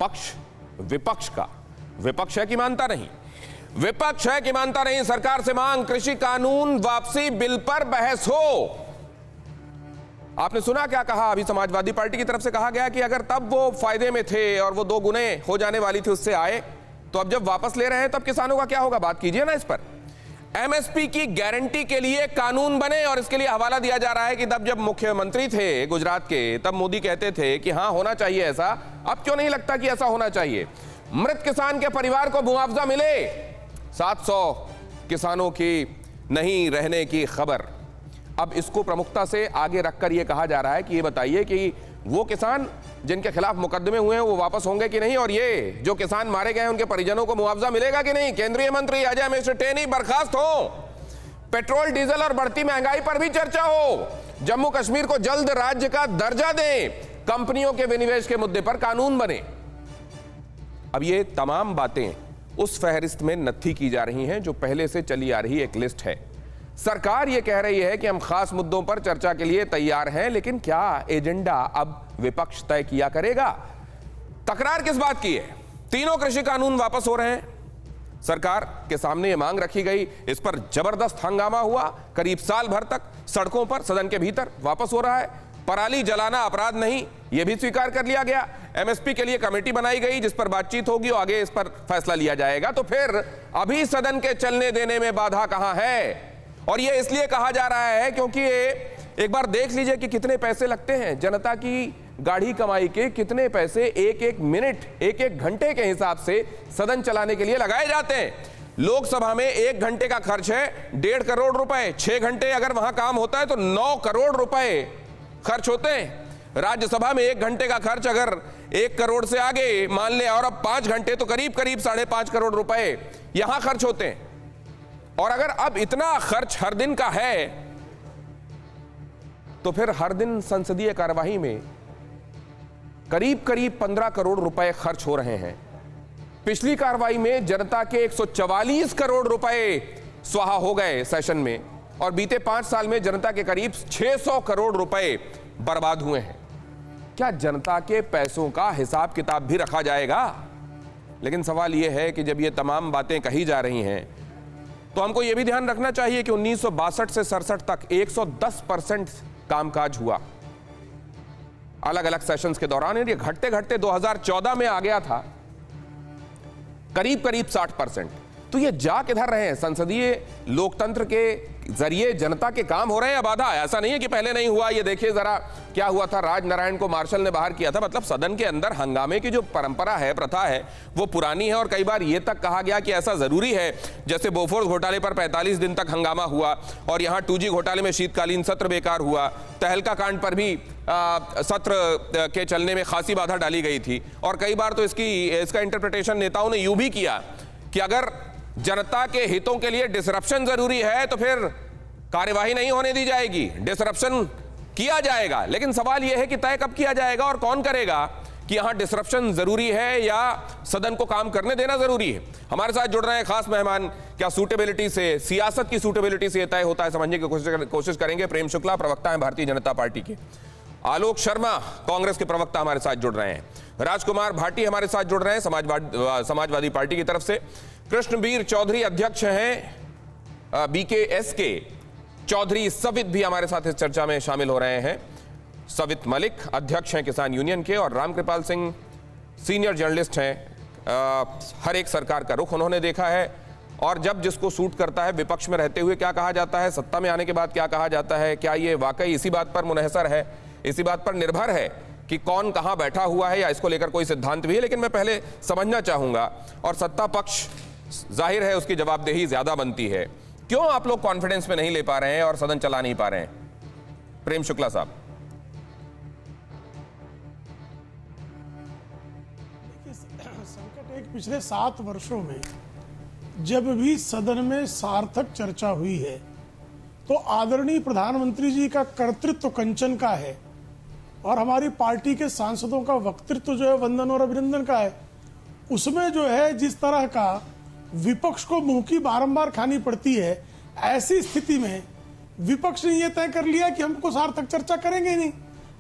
पक्ष विपक्ष का, विपक्ष है कि मानता नहीं, विपक्ष है कि मानता नहीं। सरकार से मांग, कृषि कानून वापसी बिल पर बहस हो। आपने सुना क्या कहा? अभी समाजवादी पार्टी की तरफ से कहा गया कि अगर तब वो फायदे में थे और वो 2 गुने हो जाने वाली थी उससे आए, तो अब जब वापस ले रहे हैं तब किसानों का क्या होगा? बात कीजिए ना इस पर। एमएसपी की गारंटी के लिए कानून बने, और इसके लिए हवाला दिया जा रहा है कि तब जब मुख्यमंत्री थे गुजरात के, तब मोदी कहते थे कि हां होना चाहिए ऐसा। अब क्यों नहीं लगता कि ऐसा होना चाहिए? मृत किसान के परिवार को मुआवजा मिले। 700 किसानों की नहीं रहने की खबर। अब इसको प्रमुखता से आगे रखकर यह कहा जा रहा है कि ये बताइए कि वो किसान जिनके खिलाफ मुकदमे हुए हैं वो वापस होंगे कि नहीं, और ये जो किसान मारे गए हैं उनके परिजनों को मुआवजा मिलेगा कि नहीं। केंद्रीय मंत्री अजय मिश्र टेनी बर्खास्त हो। पेट्रोल डीजल और बढ़ती महंगाई पर भी चर्चा हो। जम्मू कश्मीर को जल्द राज्य का दर्जा दें। कंपनियों के विनिवेश के मुद्दे पर कानून बने। अब ये तमाम बातें उस फहरिस्त में नत्थी की जा रही हैं जो पहले से चली आ रही एक लिस्ट है। सरकार ये कह रही है कि हम खास मुद्दों पर चर्चा के लिए तैयार हैं, लेकिन क्या एजेंडा अब विपक्ष तय किया करेगा? तकरार किस बात की है? तीनों कृषि कानून वापस हो रहे हैं। सरकार के सामने ये मांग रखी गई, इस पर जबरदस्त हंगामा हुआ। करीब साल भर तक सड़कों पर, सदन के भीतर वापस हो रहा है। पराली जलाना अपराध नहीं, यह भी स्वीकार कर लिया गया। एमएसपी के लिए कमेटी बनाई गई जिस पर बातचीत होगी और आगे इस पर फैसला लिया जाएगा। तो फिर अभी सदन के चलने देने में बाधा कहां है? और यह इसलिए कहा जा रहा है क्योंकि एक बार देख लीजिए कि कितने पैसे लगते हैं। जनता की गाढ़ी कमाई के कितने पैसे एक एक मिनट, एक एक घंटे के हिसाब से सदन चलाने के लिए लगाए जाते हैं। लोकसभा में 1 घंटे का खर्च है 1.5 करोड़ रुपए। 6 घंटे अगर वहां काम होता है तो 9 करोड़ रुपए खर्च होते हैं। राज्यसभा में 1 घंटे का खर्च अगर 1 करोड़ से आगे मान ले, और अब 5 घंटे तो करीब करीब 5.5 करोड़ रुपए यहां खर्च होते हैं। और अगर अब इतना खर्च हर दिन का है तो फिर हर दिन संसदीय कार्यवाही में करीब करीब 15 करोड़ रुपए खर्च हो रहे हैं। पिछली कार्रवाई में जनता के 144 करोड़ रुपए स्वाहा हो गए सेशन में, और बीते 5 साल में जनता के करीब 600 करोड़ रुपए बर्बाद हुए हैं। क्या जनता के पैसों का हिसाब किताब भी रखा जाएगा? लेकिन सवाल यह है कि जब ये तमाम बातें कही जा रही हैं तो हमको यह भी ध्यान रखना चाहिए कि 1962 से 67 तक 110% कामकाज हुआ अलग अलग सेशंस के दौरान। ये घटते घटते 2014 में आ गया था करीब करीब 60%। तो ये जा किधर रहे हैं? संसदीय लोकतंत्र के जरिए जनता के काम हो रहे हैं या बाधा? ऐसा नहीं है कि पहले नहीं हुआ। ये देखिए जरा क्या हुआ था, राजनारायण को मार्शल ने बाहर किया था। मतलब सदन के अंदर हंगामे की जो परंपरा है, प्रथा है, वो पुरानी है। और कई बार ये तक कहा गया कि ऐसा जरूरी है, जैसे बोफोर्स घोटाले पर 45 दिन तक हंगामा हुआ, और यहाँ 2G घोटाले में शीतकालीन सत्र बेकार हुआ। तहलका कांड पर भी सत्र के चलने में खासी बाधा डाली गई थी। और कई बार तो इसका इंटरप्रिटेशन नेताओं ने यूं भी किया कि अगर जनता के हितों के लिए डिसरप्शन जरूरी है तो फिर कार्यवाही नहीं होने दी जाएगी, डिसरप्शन किया जाएगा। लेकिन सवाल यह है कि तय कब किया जाएगा और कौन करेगा कि यहां डिसरप्शन जरूरी है या सदन को काम करने देना जरूरी है। हमारे साथ जुड़ रहे हैं खास मेहमान। क्या सूटेबिलिटी से, सियासत की सूटेबिलिटी से तय होता है, समझने की कोशिश करेंगे। प्रेम शुक्ला प्रवक्ता है भारतीय जनता पार्टी के, आलोक शर्मा कांग्रेस के प्रवक्ता हमारे साथ जुड़ रहे हैं, राजकुमार भाटी हमारे साथ जुड़ रहे हैं समाजवादी पार्टी की तरफ से, कृष्णबीर चौधरी अध्यक्ष हैं BKS के, चौधरी सवित भी हमारे साथ इस चर्चा में शामिल हो रहे हैं। सवित मलिक अध्यक्ष हैं किसान यूनियन के, और रामकृपाल सिंह सीनियर जर्नलिस्ट हैं। हर एक सरकार का रुख उन्होंने देखा है, और जब जिसको सूट करता है विपक्ष में रहते हुए क्या कहा जाता है, सत्ता में आने के बाद क्या कहा जाता है, क्या ये वाकई इसी बात पर मुनहसर है, इसी बात पर निर्भर है कि कौन कहां बैठा हुआ है, या इसको लेकर कोई सिद्धांत भी है। लेकिन मैं पहले समझना चाहूंगा, और सत्ता पक्ष जाहिर है उसकी जवाबदेही ज्यादा बनती है, क्यों आप लोग कॉन्फिडेंस में नहीं ले पा रहे हैं और सदन चला नहीं पा रहे हैं? प्रेम शुक्ला साहब। संकट एक पिछले 7 वर्षों में जब भी सदन में सार्थक चर्चा हुई है तो आदरणीय प्रधानमंत्री जी का कर्तृत्व कंचन का है, और हमारी पार्टी के सांसदों का वक्तृत्व जो है वंदन और अभिनंदन का है। उसमें जो है जिस तरह का विपक्ष को मुंह की बारंबार खानी पड़ती है, ऐसी स्थिति में विपक्ष ने यह तय कर लिया कि हमको सार्थक चर्चा करेंगे नहीं।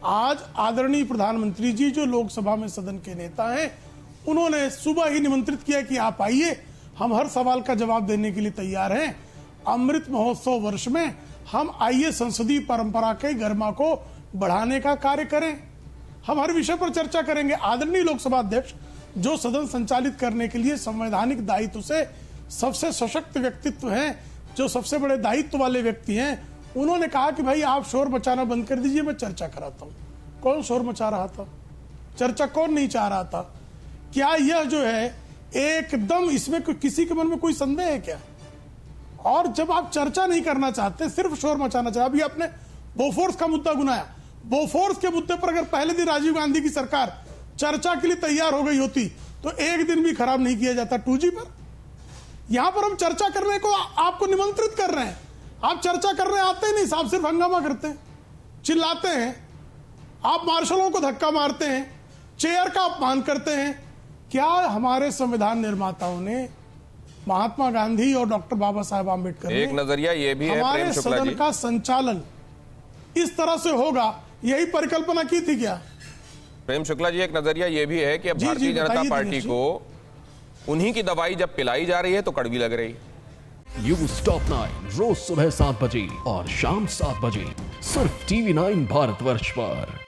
आज आदरणीय प्रधानमंत्री जी जो लोकसभा में सदन के नेता हैं, उन्होंने सुबह ही निमंत्रित किया कि आप आइए, हम हर सवाल का जवाब देने के लिए तैयार हैं। अमृत महोत्सव वर्ष में हम आइए संसदीय परंपरा के गरिमा को बढ़ाने का कार्य करें। हम हर विषय पर चर्चा करेंगे। आदरणीय लोकसभा अध्यक्ष, जो सदन संचालित करने के लिए संवैधानिक दायित्व से सबसे सशक्त व्यक्तित्व हैं, जो सबसे बड़े दायित्व वाले व्यक्ति हैं, उन्होंने कहा कि भाई आप शोर मचाना बंद कर दीजिए, मैं चर्चा कराता हूं। कौन शोर मचा रहा था? चर्चा कौन नहीं चाह रहा था? क्या यह जो है एकदम, इसमें किसी के मन में कोई संदेह है क्या? और जब आप चर्चा नहीं करना चाहते, सिर्फ शोर मचाना चाहते, अभी आपने बोफोर्स का मुद्दा गुनाया। बोफोर्स के मुद्दे पर अगर पहले दिन राजीव गांधी की सरकार चर्चा के लिए तैयार हो गई होती तो एक दिन भी खराब नहीं किया जाता 2G पर। यहां पर हम चर्चा करने को आपको निमंत्रित कर रहे हैं, आप चर्चा करने आते नहीं, साहब सिर्फ हंगामा करते हैं, चिल्लाते हैं, आप मार्शलों को धक्का मारते हैं, चेयर का अपमान करते हैं। क्या हमारे संविधान निर्माताओं ने, महात्मा गांधी और डॉक्टर बाबा साहेब आम्बेडकर एक नजरिया ये भी है हमारे प्रेम शुक्ला सदन जी, का संचालन इस तरह से होगा, यही परिकल्पना की थी क्या? प्रेम शुक्ला जी, एक नजरिया ये भी है कि अब जी, भारतीय जनता बताइए पार्टी दिनेश जी। को उन्हीं की दवाई जब पिलाई जा रही है तो कड़वी लग रही। न्यूज़ टॉप 9 रोज सुबह 7 बजे और शाम 7 बजे सिर्फ TV9 भारतवर्ष पर।